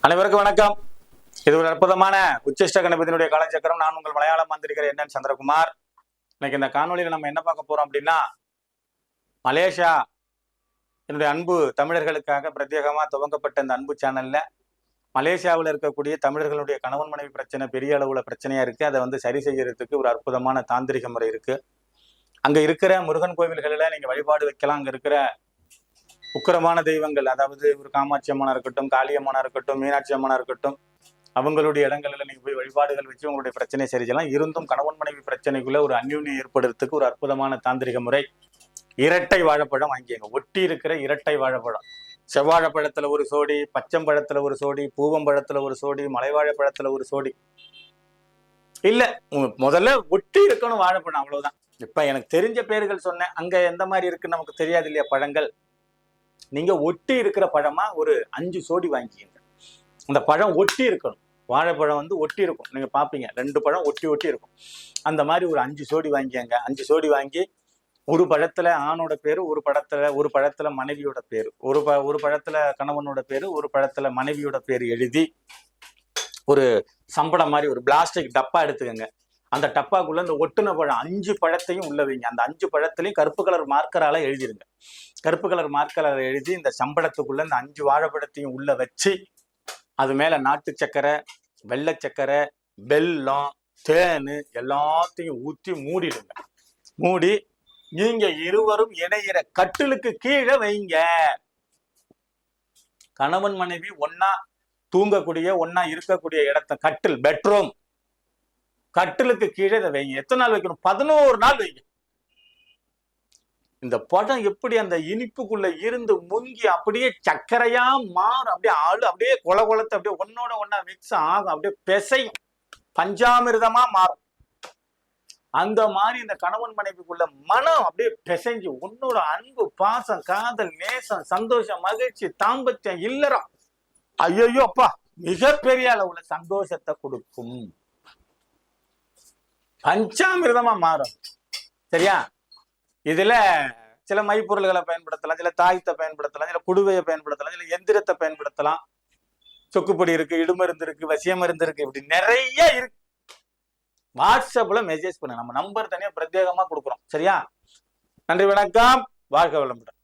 அனைவருக்கும் வணக்கம். இது ஒரு அற்புதமான உச்சிஷ்ட கணபதியினுடைய காலச்சக்கரம். நான் உங்கள் மலையாள மாந்திரிகர் என் சந்திரகுமார். இன்னைக்கு இந்த காணொலியில நம்ம என்ன பார்க்க போறோம் அப்படின்னா, மலேசியா என்னுடைய அன்பு தமிழர்களுக்காக பிரத்யேகமா துவங்கப்பட்ட இந்த அன்பு சேனல்ல மலேசியாவில் இருக்கக்கூடிய தமிழர்களுடைய கணவன் மனைவி பிரச்சனை பெரிய அளவுல பிரச்சனையா இருக்கு. அதை சரி செய்யறதுக்கு ஒரு அற்புதமான தாந்திரிக முறை இருக்கு. அங்க இருக்கிற முருகன் கோவில்களில நீங்க வழிபாடு வைக்கலாம். அங்க இருக்கிற உக்கிரமான தெய்வங்கள், அதாவது ஒரு காமாட்சி அம்மனா இருக்கட்டும், காளியம்மனா இருக்கட்டும், மீனாட்சி அம்மனா இருக்கட்டும், அவங்களுடைய இடங்களில் நீங்க போய் வழிபாடுகள் வச்சு உங்களுடைய பிரச்சனையை சரி செய்யலாம். இருந்தும் கணவன் மனைவி பிரச்சனைக்குள்ள ஒரு அந்யூன்யம் ஏற்படுறதுக்கு ஒரு அற்புதமான தாந்திரிக முறை, இரட்டை வாழைப்பழம் வாங்கியங்க. ஒட்டி இருக்கிற இரட்டை வாழைப்பழம், செவ்வாழைப்பழத்துல ஒரு சோடி, பச்சம்பழத்துல ஒரு சோடி, பூவம்பழத்துல ஒரு சோடி, மலைவாழைப்பழத்துல ஒரு சோடி. இல்ல முதல்ல ஒட்டி இருக்கணும் வாழைப்பழம், அவ்வளவுதான். இப்ப எனக்கு தெரிஞ்ச பேர்கள் சொன்னேன். அங்க எந்த மாதிரி இருக்குன்னு நமக்கு தெரியாது இல்லையா பழங்கள். நீங்க ஒட்டி இருக்கிற பழமா ஒரு 5 சோடி வாங்கிக்கங்க. அந்த பழம் ஒட்டி இருக்கணும். வாழைப்பழம் ஒட்டி இருக்கும், நீங்க பாப்பீங்க 2 பழம் ஒட்டி ஒட்டி இருக்கும். அந்த மாதிரி ஒரு 5 சோடி வாங்கிக்கங்க. 5 சோடி வாங்கி ஒரு பழத்துல ஆணோட பேரு, ஒரு பழத்துல மனைவியோட பேரு, ஒரு பழத்துல கணவனோட பேரு, ஒரு பழத்துல மனைவியோட பேரு எழுதி ஒரு சம்பளம் மாதிரி ஒரு பிளாஸ்டிக் டப்பா எடுத்துக்கங்க. அந்த டப்பாக்குள்ள இந்த ஒட்டுன பழம் 5 பழத்தையும் உள்ள வைங்க. அந்த 5 பழத்திலையும் கருப்பு கலர் மார்க்கரால எழுதிருங்க. கருப்பு கலர் மார்க்கரால எழுதி இந்த சம்பளத்துக்குள்ள இந்த 5 வாழைப்பழத்தையும் உள்ள வச்சு, அது மேல நாட்டு சக்கரை, வெள்ளை சக்கரை, வெல்லம், தேனு எல்லாத்தையும் ஊற்றி மூடிடுங்க. மூடி நீங்க இருவரும் இணையிற கட்டிலுக்கு கீழே வைங்க. கணவன் மனைவி ஒன்னா தூங்கக்கூடிய, ஒன்னா இருக்கக்கூடிய இடத்த கட்டில், பெட்ரூம், கட்டிலுக்கு கீழே இதை வைங்க. எத்தனை நாள் வைக்கணும்? 11 நாள் வைங்க. இந்த பழம் எப்படி அந்த இனிப்புக்குள்ள இருந்து முங்கி அப்படியே சர்க்கரையா மாறும். அப்படியே ஆளு அப்படியே கொலத்தை அப்படியே ஒன்னோட ஒன்னா மிக்ஸ் ஆகும். அப்படியே பிசையும், பஞ்சாமிர்தமா மாறும். அந்த மாதிரி இந்த கணவன் மனைவிக்குள்ள மனம் அப்படியே பிசைஞ்சு உன்னோட அன்பு, பாசம், காதல், நேசம், சந்தோஷம், மகிழ்ச்சி, தாம்பத்தியம், இல்லறம், ஐயோ அப்பா, மிகப்பெரிய அளவுல சந்தோஷத்தை கொடுக்கும். பஞ்சாமிர்தமா மாறும். சரியா? இதுல சில மைப்பொருள்களை பயன்படுத்தலாம், சில தாயத்தை பயன்படுத்தலாம், சில குடுவையை பயன்படுத்தலாம், சில எந்திரத்தை பயன்படுத்தலாம். சொக்குப்பொடி இருக்கு, இடுமருந்து இருக்கு, வசிய மருந்து இருக்கு, இப்படி நிறைய இருக்கு. வாட்ஸ்அப்ல மெசேஜ் பண்ணு. நம்ம நம்பர் தனியா பிரத்யேகமா கொடுக்குறோம். சரியா? நன்றி, வணக்கம், வாழ்க வளமுடன்.